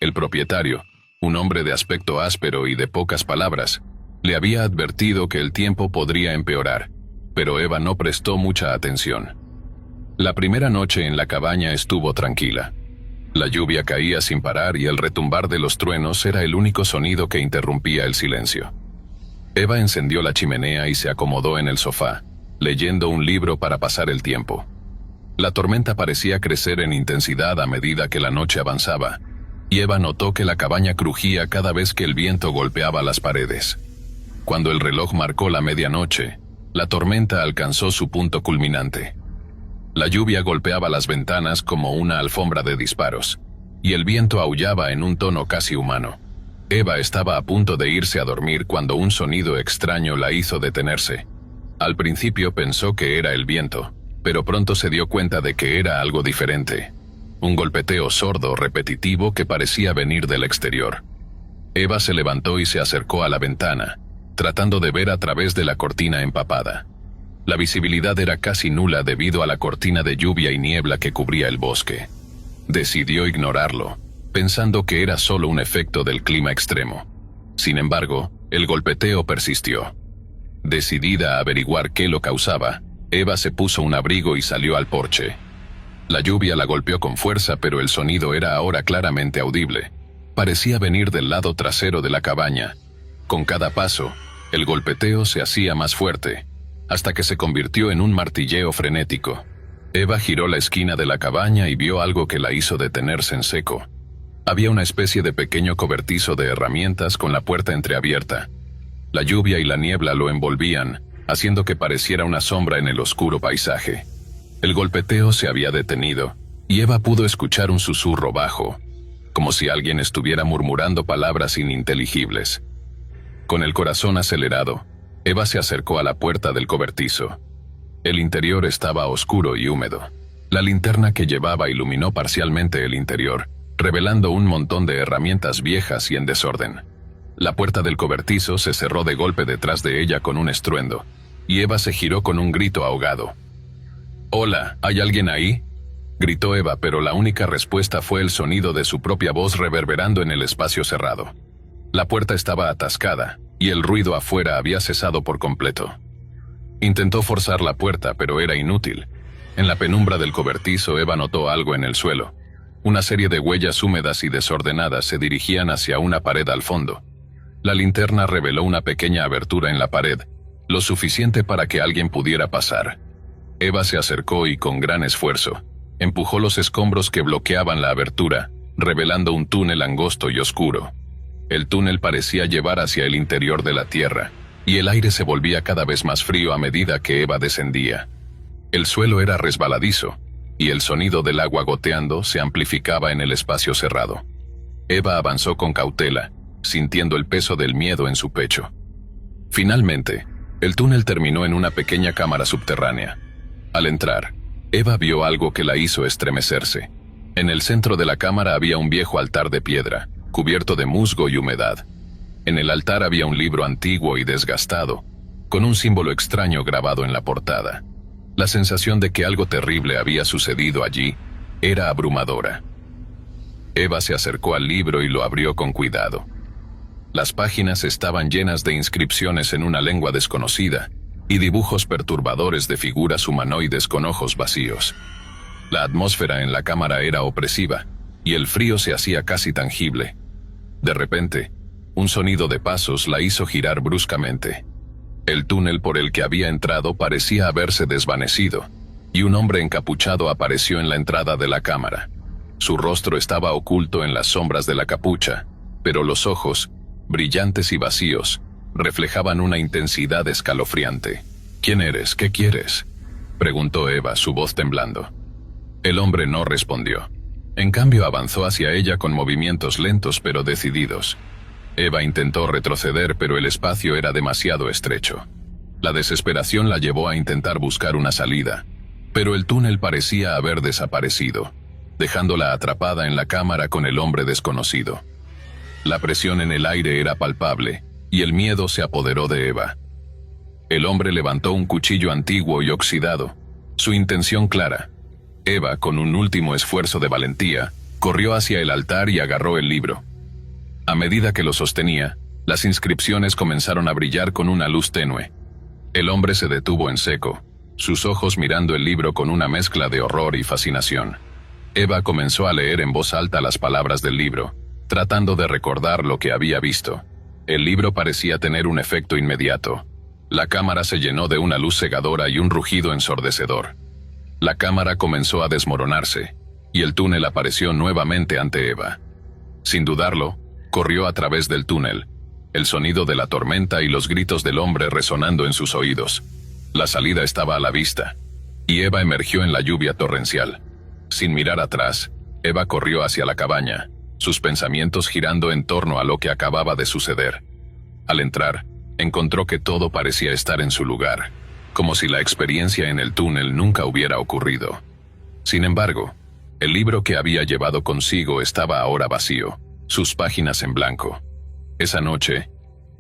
El propietario, un hombre de aspecto áspero y de pocas palabras, le había advertido que el tiempo podría empeorar, pero Eva no prestó mucha atención. La primera noche en la cabaña estuvo tranquila. La lluvia caía sin parar y el retumbar de los truenos era el único sonido que interrumpía el silencio. Eva encendió la chimenea y se acomodó en el sofá, leyendo un libro para pasar el tiempo. La tormenta parecía crecer en intensidad a medida que la noche avanzaba, y Eva notó que la cabaña crujía cada vez que el viento golpeaba las paredes. Cuando el reloj marcó la medianoche, la tormenta alcanzó su punto culminante. La lluvia golpeaba las ventanas como una alfombra de disparos, y el viento aullaba en un tono casi humano. Eva estaba a punto de irse a dormir cuando un sonido extraño la hizo detenerse. Al principio pensó que era el viento, pero pronto se dio cuenta de que era algo diferente. Un golpeteo sordo, repetitivo, que parecía venir del exterior. Eva se levantó y se acercó a la ventana, tratando de ver a través de la cortina empapada. La visibilidad era casi nula debido a la cortina de lluvia y niebla que cubría el bosque. Decidió ignorarlo, pensando que era solo un efecto del clima extremo. Sin embargo, el golpeteo persistió. Decidida a averiguar qué lo causaba, Eva se puso un abrigo y salió al porche. La lluvia la golpeó con fuerza, pero el sonido era ahora claramente audible. Parecía venir del lado trasero de la cabaña. Con cada paso, el golpeteo se hacía más fuerte, hasta que se convirtió en un martilleo frenético. Eva giró la esquina de la cabaña y vio algo que la hizo detenerse en seco. Había una especie de pequeño cobertizo de herramientas con la puerta entreabierta. La lluvia y la niebla lo envolvían, haciendo que pareciera una sombra en el oscuro paisaje. El golpeteo se había detenido, y Eva pudo escuchar un susurro bajo, como si alguien estuviera murmurando palabras ininteligibles. Con el corazón acelerado, Eva se acercó a la puerta del cobertizo. El interior estaba oscuro y húmedo. La linterna que llevaba iluminó parcialmente el interior, revelando un montón de herramientas viejas y en desorden. La puerta del cobertizo se cerró de golpe detrás de ella con un estruendo, y Eva se giró con un grito ahogado. «Hola, ¿hay alguien ahí?», gritó Eva, pero la única respuesta fue el sonido de su propia voz reverberando en el espacio cerrado. La puerta estaba atascada, y el ruido afuera había cesado por completo. Intentó forzar la puerta, pero era inútil. En la penumbra del cobertizo, Eva notó algo en el suelo. Una serie de huellas húmedas y desordenadas se dirigían hacia una pared al fondo. La linterna reveló una pequeña abertura en la pared, lo suficiente para que alguien pudiera pasar. Eva se acercó y, con gran esfuerzo, empujó los escombros que bloqueaban la abertura, revelando un túnel angosto y oscuro. El túnel parecía llevar hacia el interior de la tierra, y el aire se volvía cada vez más frío a medida que Eva descendía. El suelo era resbaladizo, y el sonido del agua goteando se amplificaba en el espacio cerrado. Eva avanzó con cautela, sintiendo el peso del miedo en su pecho. Finalmente, el túnel terminó en una pequeña cámara subterránea. Al entrar, Eva vio algo que la hizo estremecerse. En el centro de la cámara había un viejo altar de piedra, cubierto de musgo y humedad. En el altar había un libro antiguo y desgastado, con un símbolo extraño grabado en la portada. La sensación de que algo terrible había sucedido allí era abrumadora. Eva se acercó al libro y lo abrió con cuidado. Las páginas estaban llenas de inscripciones en una lengua desconocida y dibujos perturbadores de figuras humanoides con ojos vacíos. La atmósfera en la cámara era opresiva, y el frío se hacía casi tangible. De repente, un sonido de pasos la hizo girar bruscamente. El túnel por el que había entrado parecía haberse desvanecido, y un hombre encapuchado apareció en la entrada de la cámara. Su rostro estaba oculto en las sombras de la capucha, pero los ojos, brillantes y vacíos, reflejaban una intensidad escalofriante. «¿Quién eres? ¿Qué quieres?», preguntó Eva, su voz temblando. El hombre no respondió. En cambio, avanzó hacia ella con movimientos lentos pero decididos. Eva intentó retroceder, pero el espacio era demasiado estrecho. La desesperación la llevó a intentar buscar una salida, pero el túnel parecía haber desaparecido, dejándola atrapada en la cámara con el hombre desconocido. La presión en el aire era palpable, y el miedo se apoderó de Eva. El hombre levantó un cuchillo antiguo y oxidado, su intención clara. Eva, con un último esfuerzo de valentía, corrió hacia el altar y agarró el libro. A medida que lo sostenía, las inscripciones comenzaron a brillar con una luz tenue. El hombre se detuvo en seco, sus ojos mirando el libro con una mezcla de horror y fascinación. Eva comenzó a leer en voz alta las palabras del libro, tratando de recordar lo que había visto. El libro parecía tener un efecto inmediato. La cámara se llenó de una luz cegadora y un rugido ensordecedor. La cámara comenzó a desmoronarse, y el túnel apareció nuevamente ante Eva. Sin dudarlo, corrió a través del túnel, el sonido de la tormenta y los gritos del hombre resonando en sus oídos. La salida estaba a la vista, y Eva emergió en la lluvia torrencial. Sin mirar atrás, Eva corrió hacia la cabaña, sus pensamientos girando en torno a lo que acababa de suceder. Al entrar, encontró que todo parecía estar en su lugar, como si la experiencia en el túnel nunca hubiera ocurrido. Sin embargo, el libro que había llevado consigo estaba ahora vacío, sus páginas en blanco. Esa noche,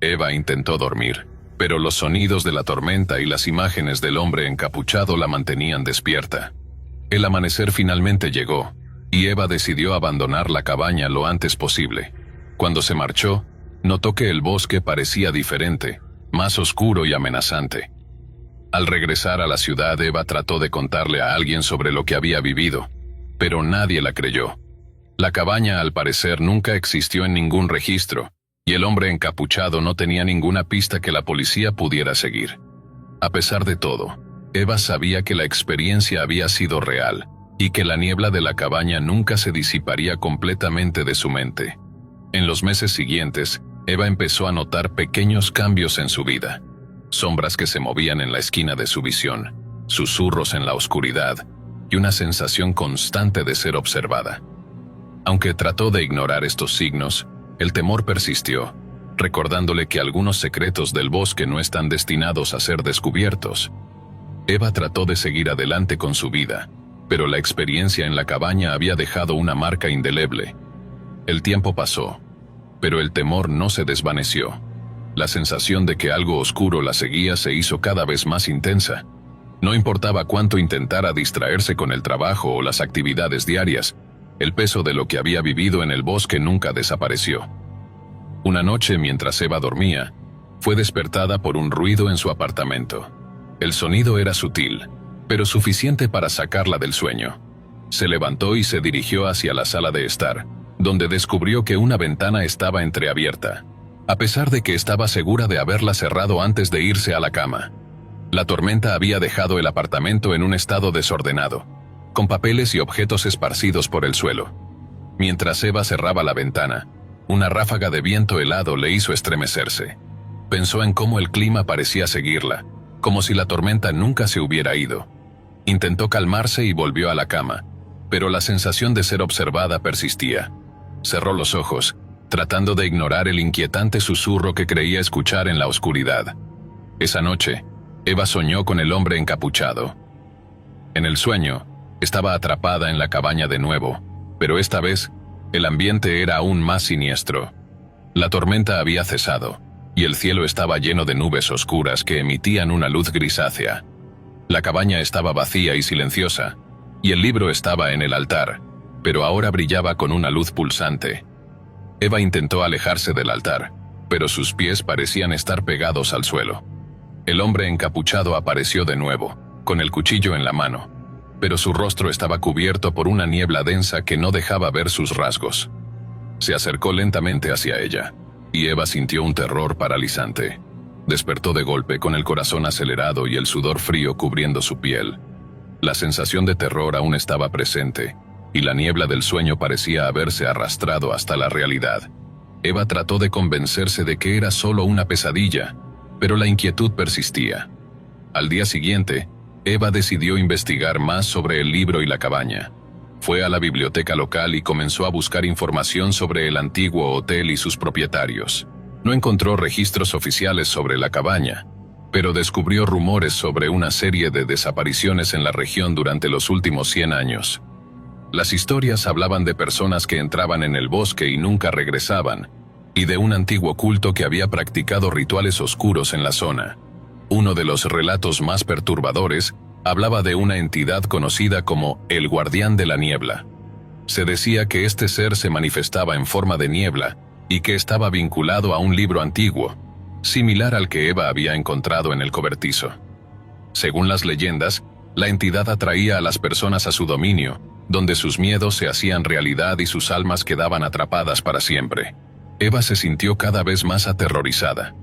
Eva intentó dormir, pero los sonidos de la tormenta y las imágenes del hombre encapuchado la mantenían despierta. El amanecer finalmente llegó, y Eva decidió abandonar la cabaña lo antes posible. Cuando se marchó, notó que el bosque parecía diferente, más oscuro y amenazante. Al regresar a la ciudad, Eva trató de contarle a alguien sobre lo que había vivido, pero nadie la creyó. La cabaña, al parecer, nunca existió en ningún registro, y el hombre encapuchado no tenía ninguna pista que la policía pudiera seguir. A pesar de todo, Eva sabía que la experiencia había sido real, y que la niebla de la cabaña nunca se disiparía completamente de su mente. En los meses siguientes, Eva empezó a notar pequeños cambios en su vida. Sombras que se movían en la esquina de su visión, susurros en la oscuridad, y una sensación constante de ser observada. Aunque trató de ignorar estos signos, el temor persistió, recordándole que algunos secretos del bosque no están destinados a ser descubiertos. Eva trató de seguir adelante con su vida, pero la experiencia en la cabaña había dejado una marca indeleble. El tiempo pasó, pero el temor no se desvaneció. La sensación de que algo oscuro la seguía se hizo cada vez más intensa. No importaba cuánto intentara distraerse con el trabajo o las actividades diarias, el peso de lo que había vivido en el bosque nunca desapareció. Una noche, mientras Eva dormía, fue despertada por un ruido en su apartamento. El sonido era sutil, pero suficiente para sacarla del sueño. Se levantó y se dirigió hacia la sala de estar, donde descubrió que una ventana estaba entreabierta, a pesar de que estaba segura de haberla cerrado antes de irse a la cama. La tormenta había dejado el apartamento en un estado desordenado, con papeles y objetos esparcidos por el suelo. Mientras Eva cerraba la ventana, una ráfaga de viento helado le hizo estremecerse. Pensó en cómo el clima parecía seguirla, como si la tormenta nunca se hubiera ido. Intentó calmarse y volvió a la cama, pero la sensación de ser observada persistía. Cerró los ojos, tratando de ignorar el inquietante susurro que creía escuchar en la oscuridad. Esa noche, Eva soñó con el hombre encapuchado. En el sueño, estaba atrapada en la cabaña de nuevo, pero esta vez, el ambiente era aún más siniestro. La tormenta había cesado, y el cielo estaba lleno de nubes oscuras que emitían una luz grisácea. La cabaña estaba vacía y silenciosa, y el libro estaba en el altar, pero ahora brillaba con una luz pulsante. Eva intentó alejarse del altar, pero sus pies parecían estar pegados al suelo. El hombre encapuchado apareció de nuevo, con el cuchillo en la mano, pero su rostro estaba cubierto por una niebla densa que no dejaba ver sus rasgos. Se acercó lentamente hacia ella, y Eva sintió un terror paralizante. Despertó de golpe con el corazón acelerado y el sudor frío cubriendo su piel. La sensación de terror aún estaba presente, y la niebla del sueño parecía haberse arrastrado hasta la realidad. Eva trató de convencerse de que era solo una pesadilla, pero la inquietud persistía. Al día siguiente, Eva decidió investigar más sobre el libro y la cabaña. Fue a la biblioteca local y comenzó a buscar información sobre el antiguo hotel y sus propietarios. No encontró registros oficiales sobre la cabaña, pero descubrió rumores sobre una serie de desapariciones en la región durante los últimos 100 años. Las historias hablaban de personas que entraban en el bosque y nunca regresaban, y de un antiguo culto que había practicado rituales oscuros en la zona. Uno de los relatos más perturbadores hablaba de una entidad conocida como el Guardián de la Niebla. Se decía que este ser se manifestaba en forma de niebla y que estaba vinculado a un libro antiguo, similar al que Eva había encontrado en el cobertizo. Según las leyendas, la entidad atraía a las personas a su dominio, donde sus miedos se hacían realidad y sus almas quedaban atrapadas para siempre. Eva se sintió cada vez más aterrorizada.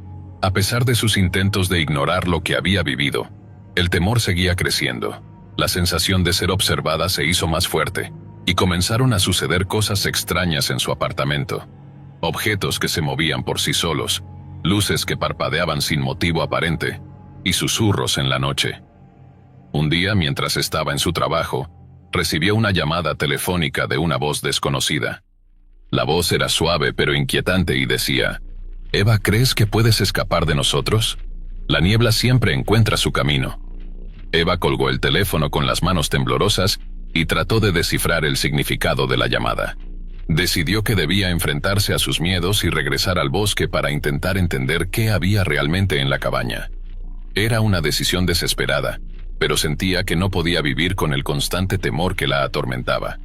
A pesar de sus intentos de ignorar lo que había vivido, el temor seguía creciendo. La sensación de ser observada se hizo más fuerte, y comenzaron a suceder cosas extrañas en su apartamento. Objetos que se movían por sí solos, luces que parpadeaban sin motivo aparente, y susurros en la noche. Un día, mientras estaba en su trabajo, recibió una llamada telefónica de una voz desconocida. La voz era suave pero inquietante y decía: «Eva, ¿crees que puedes escapar de nosotros? La niebla siempre encuentra su camino». Eva colgó el teléfono con las manos temblorosas y trató de descifrar el significado de la llamada. Decidió que debía enfrentarse a sus miedos y regresar al bosque para intentar entender qué había realmente en la cabaña. Era una decisión desesperada, pero sentía que no podía vivir con el constante temor que la atormentaba.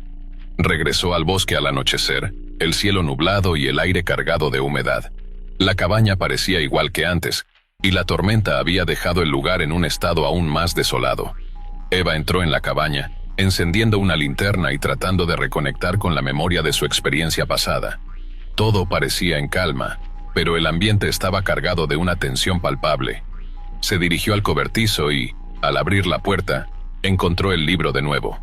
Regresó al bosque al anochecer, el cielo nublado y el aire cargado de humedad. La cabaña parecía igual que antes, y la tormenta había dejado el lugar en un estado aún más desolado. Eva entró en la cabaña, encendiendo una linterna y tratando de reconectar con la memoria de su experiencia pasada. Todo parecía en calma, pero el ambiente estaba cargado de una tensión palpable. Se dirigió al cobertizo y, al abrir la puerta, encontró el libro de nuevo.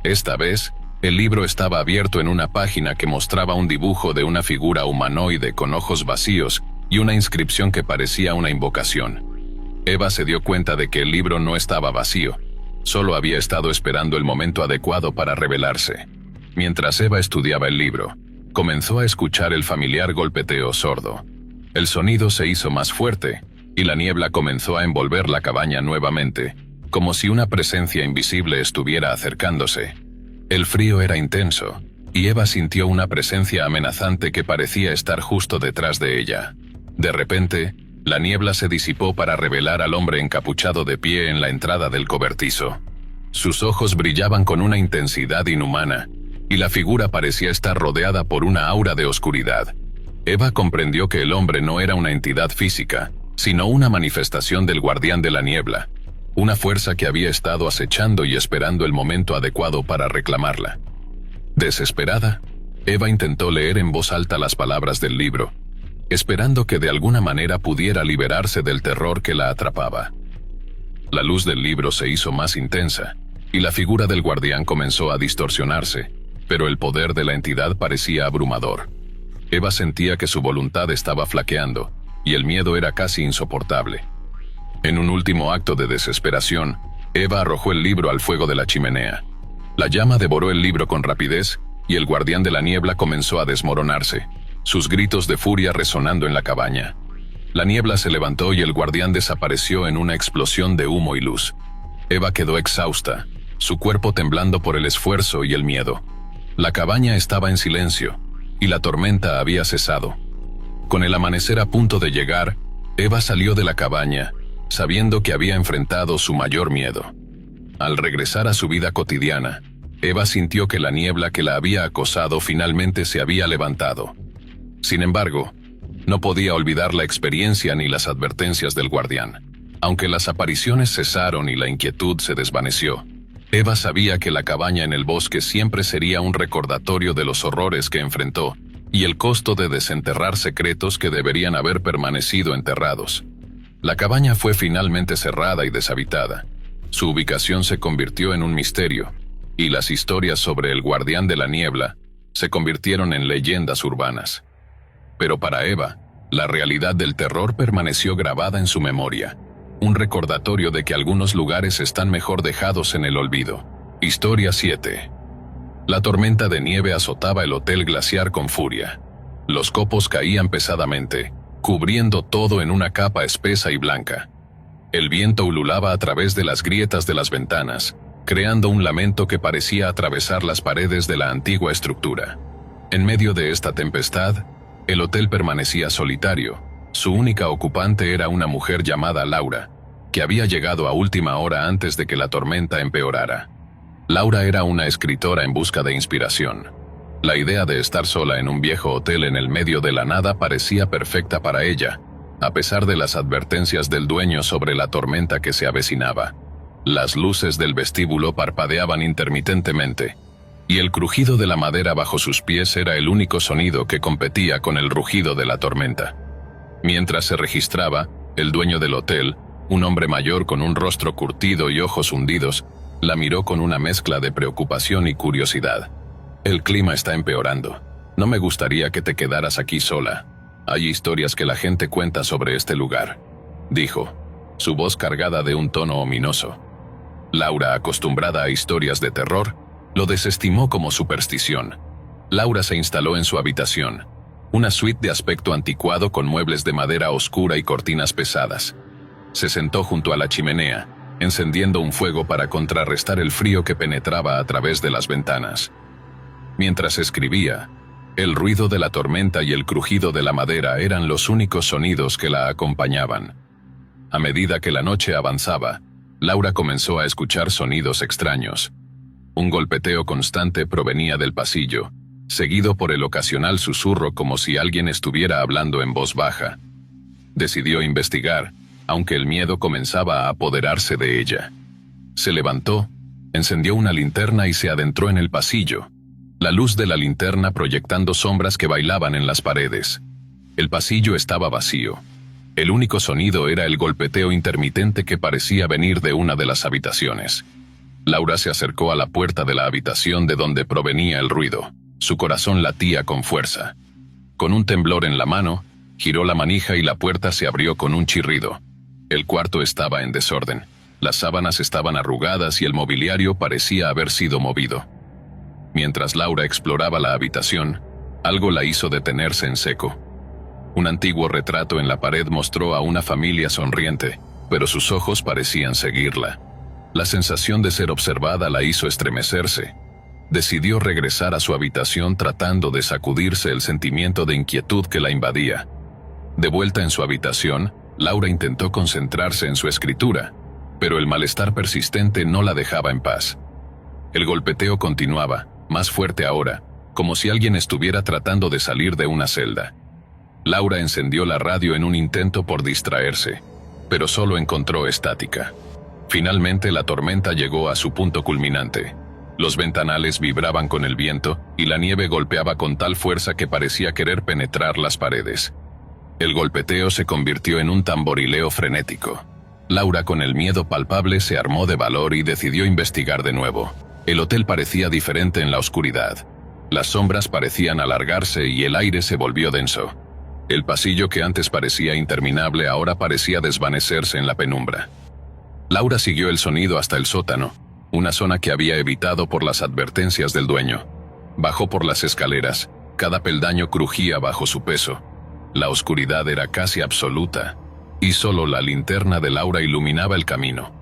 Esta vez, el libro estaba abierto en una página que mostraba un dibujo de una figura humanoide con ojos vacíos y una inscripción que parecía una invocación. Eva se dio cuenta de que el libro no estaba vacío, solo había estado esperando el momento adecuado para revelarse. Mientras Eva estudiaba el libro, comenzó a escuchar el familiar golpeteo sordo. El sonido se hizo más fuerte, y la niebla comenzó a envolver la cabaña nuevamente, como si una presencia invisible estuviera acercándose. El frío era intenso, y Eva sintió una presencia amenazante que parecía estar justo detrás de ella. De repente, la niebla se disipó para revelar al hombre encapuchado de pie en la entrada del cobertizo. Sus ojos brillaban con una intensidad inhumana, y la figura parecía estar rodeada por una aura de oscuridad. Eva comprendió que el hombre no era una entidad física, sino una manifestación del Guardián de la Niebla, una fuerza que había estado acechando y esperando el momento adecuado para reclamarla. Desesperada, Eva intentó leer en voz alta las palabras del libro, esperando que de alguna manera pudiera liberarse del terror que la atrapaba. La luz del libro se hizo más intensa, y la figura del guardián comenzó a distorsionarse, pero el poder de la entidad parecía abrumador. Eva sentía que su voluntad estaba flaqueando, y el miedo era casi insoportable. En un último acto de desesperación, Eva arrojó el libro al fuego de la chimenea. La llama devoró el libro con rapidez, y el guardián de la niebla comenzó a desmoronarse, sus gritos de furia resonando en la cabaña. La niebla se levantó y el guardián desapareció en una explosión de humo y luz. Eva quedó exhausta, su cuerpo temblando por el esfuerzo y el miedo. La cabaña estaba en silencio, y la tormenta había cesado. Con el amanecer a punto de llegar, Eva salió de la cabaña, sabiendo que había enfrentado su mayor miedo. Al regresar a su vida cotidiana, Eva sintió que la niebla que la había acosado finalmente se había levantado. Sin embargo, no podía olvidar la experiencia ni las advertencias del guardián. Aunque las apariciones cesaron y la inquietud se desvaneció, Eva sabía que la cabaña en el bosque siempre sería un recordatorio de los horrores que enfrentó y el costo de desenterrar secretos que deberían haber permanecido enterrados. La cabaña fue finalmente cerrada y deshabitada. Su ubicación se convirtió en un misterio, y las historias sobre el guardián de la niebla se convirtieron en leyendas urbanas. Pero para Eva, la realidad del terror permaneció grabada en su memoria. Un recordatorio de que algunos lugares están mejor dejados en el olvido. Historia 7. La tormenta de nieve azotaba el hotel glaciar con furia. Los copos caían pesadamente, cubriendo todo en una capa espesa y blanca. El viento ululaba a través de las grietas de las ventanas, creando un lamento que parecía atravesar las paredes de la antigua estructura. En medio de esta tempestad, el hotel permanecía solitario. Su única ocupante era una mujer llamada Laura, que había llegado a última hora antes de que la tormenta empeorara. Laura era una escritora en busca de inspiración. La idea de estar sola en un viejo hotel en el medio de la nada parecía perfecta para ella, a pesar de las advertencias del dueño sobre la tormenta que se avecinaba. Las luces del vestíbulo parpadeaban intermitentemente, y el crujido de la madera bajo sus pies era el único sonido que competía con el rugido de la tormenta. Mientras se registraba, el dueño del hotel, un hombre mayor con un rostro curtido y ojos hundidos, la miró con una mezcla de preocupación y curiosidad. «El clima está empeorando. No me gustaría que te quedaras aquí sola. Hay historias que la gente cuenta sobre este lugar», dijo, su voz cargada de un tono ominoso. Laura, acostumbrada a historias de terror, lo desestimó como superstición. Laura se instaló en su habitación, una suite de aspecto anticuado con muebles de madera oscura y cortinas pesadas. Se sentó junto a la chimenea, encendiendo un fuego para contrarrestar el frío que penetraba a través de las ventanas. Mientras escribía, el ruido de la tormenta y el crujido de la madera eran los únicos sonidos que la acompañaban. A medida que la noche avanzaba, Laura comenzó a escuchar sonidos extraños. Un golpeteo constante provenía del pasillo, seguido por el ocasional susurro como si alguien estuviera hablando en voz baja. Decidió investigar, aunque el miedo comenzaba a apoderarse de ella. Se levantó, encendió una linterna y se adentró en el pasillo, la luz de la linterna proyectando sombras que bailaban en las paredes. El pasillo estaba vacío. El único sonido era el golpeteo intermitente que parecía venir de una de las habitaciones. Laura se acercó a la puerta de la habitación de donde provenía el ruido. Su corazón latía con fuerza. Con un temblor en la mano, giró la manija y la puerta se abrió con un chirrido. El cuarto estaba en desorden. Las sábanas estaban arrugadas y el mobiliario parecía haber sido movido. Mientras Laura exploraba la habitación, algo la hizo detenerse en seco. Un antiguo retrato en la pared mostró a una familia sonriente, pero sus ojos parecían seguirla. La sensación de ser observada la hizo estremecerse. Decidió regresar a su habitación tratando de sacudirse el sentimiento de inquietud que la invadía. De vuelta en su habitación, Laura intentó concentrarse en su escritura, pero el malestar persistente no la dejaba en paz. El golpeteo continuaba, más fuerte ahora, como si alguien estuviera tratando de salir de una celda. Laura encendió la radio en un intento por distraerse, pero solo encontró estática. Finalmente la tormenta llegó a su punto culminante. Los ventanales vibraban con el viento y la nieve golpeaba con tal fuerza que parecía querer penetrar las paredes. El golpeteo se convirtió en un tamborileo frenético. Laura, con el miedo palpable, se armó de valor y decidió investigar de nuevo. El hotel parecía diferente en la oscuridad. Las sombras parecían alargarse y el aire se volvió denso. El pasillo que antes parecía interminable ahora parecía desvanecerse en la penumbra. Laura siguió el sonido hasta el sótano, una zona que había evitado por las advertencias del dueño. Bajó por las escaleras, cada peldaño crujía bajo su peso. La oscuridad era casi absoluta, y solo la linterna de Laura iluminaba el camino.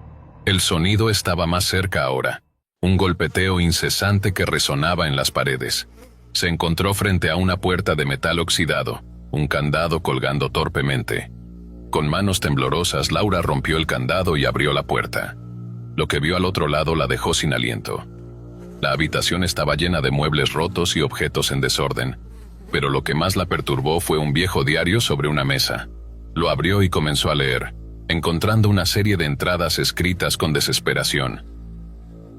El sonido estaba más cerca ahora, un golpeteo incesante que resonaba en las paredes. Se encontró frente a una puerta de metal oxidado, un candado colgando torpemente. Con manos temblorosas, Laura rompió el candado y abrió la puerta. Lo que vio al otro lado la dejó sin aliento. La habitación estaba llena de muebles rotos y objetos en desorden, pero lo que más la perturbó fue un viejo diario sobre una mesa. Lo abrió y comenzó a leer, encontrando una serie de entradas escritas con desesperación.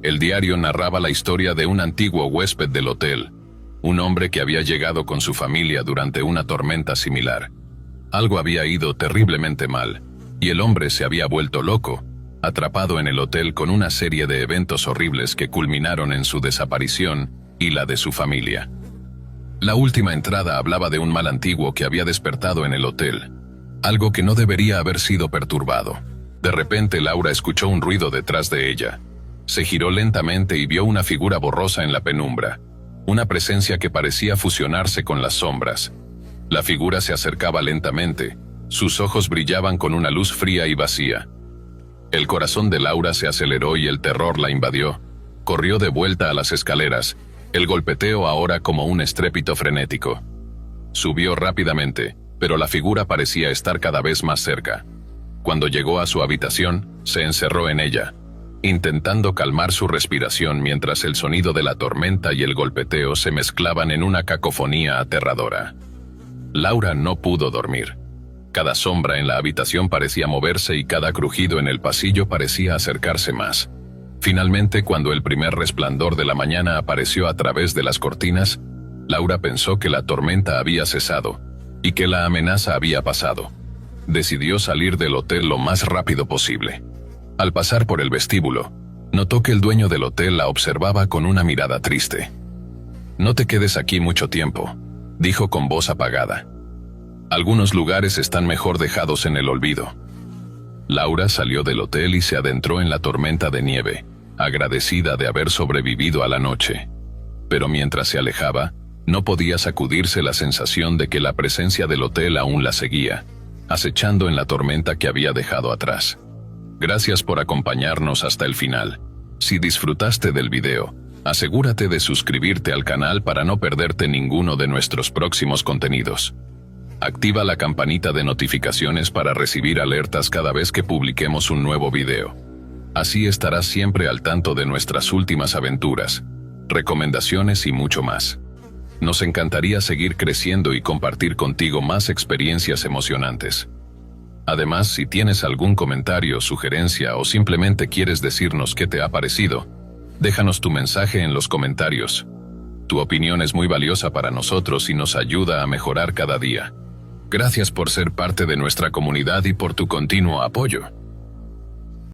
El diario narraba la historia de un antiguo huésped del hotel, un hombre que había llegado con su familia durante una tormenta similar. Algo había ido terriblemente mal, y el hombre se había vuelto loco, atrapado en el hotel con una serie de eventos horribles que culminaron en su desaparición y la de su familia. La última entrada hablaba de un mal antiguo que había despertado en el hotel, algo que no debería haber sido perturbado. De repente Laura escuchó un ruido detrás de ella. Se giró lentamente y vio una figura borrosa en la penumbra, una presencia que parecía fusionarse con las sombras. La figura se acercaba lentamente, sus ojos brillaban con una luz fría y vacía. El corazón de Laura se aceleró y el terror la invadió. Corrió de vuelta a las escaleras, el golpeteo ahora como un estrépito frenético. Subió rápidamente, pero la figura parecía estar cada vez más cerca. Cuando llegó a su habitación, se encerró en ella, intentando calmar su respiración mientras el sonido de la tormenta y el golpeteo se mezclaban en una cacofonía aterradora. Laura no pudo dormir. Cada sombra en la habitación parecía moverse y cada crujido en el pasillo parecía acercarse más. Finalmente, cuando el primer resplandor de la mañana apareció a través de las cortinas, Laura pensó que la tormenta había cesado y que la amenaza había pasado. Decidió salir del hotel lo más rápido posible. Al pasar por el vestíbulo, notó que el dueño del hotel la observaba con una mirada triste. «No te quedes aquí mucho tiempo», dijo con voz apagada. «Algunos lugares están mejor dejados en el olvido». Laura salió del hotel y se adentró en la tormenta de nieve, agradecida de haber sobrevivido a la noche. Pero mientras se alejaba, no podía sacudirse la sensación de que la presencia del hotel aún la seguía, acechando en la tormenta que había dejado atrás. Gracias por acompañarnos hasta el final. Si disfrutaste del video, asegúrate de suscribirte al canal para no perderte ninguno de nuestros próximos contenidos. Activa la campanita de notificaciones para recibir alertas cada vez que publiquemos un nuevo video. Así estarás siempre al tanto de nuestras últimas aventuras, recomendaciones y mucho más. Nos encantaría seguir creciendo y compartir contigo más experiencias emocionantes. Además, si tienes algún comentario, sugerencia o simplemente quieres decirnos qué te ha parecido, déjanos tu mensaje en los comentarios. Tu opinión es muy valiosa para nosotros y nos ayuda a mejorar cada día. Gracias por ser parte de nuestra comunidad y por tu continuo apoyo.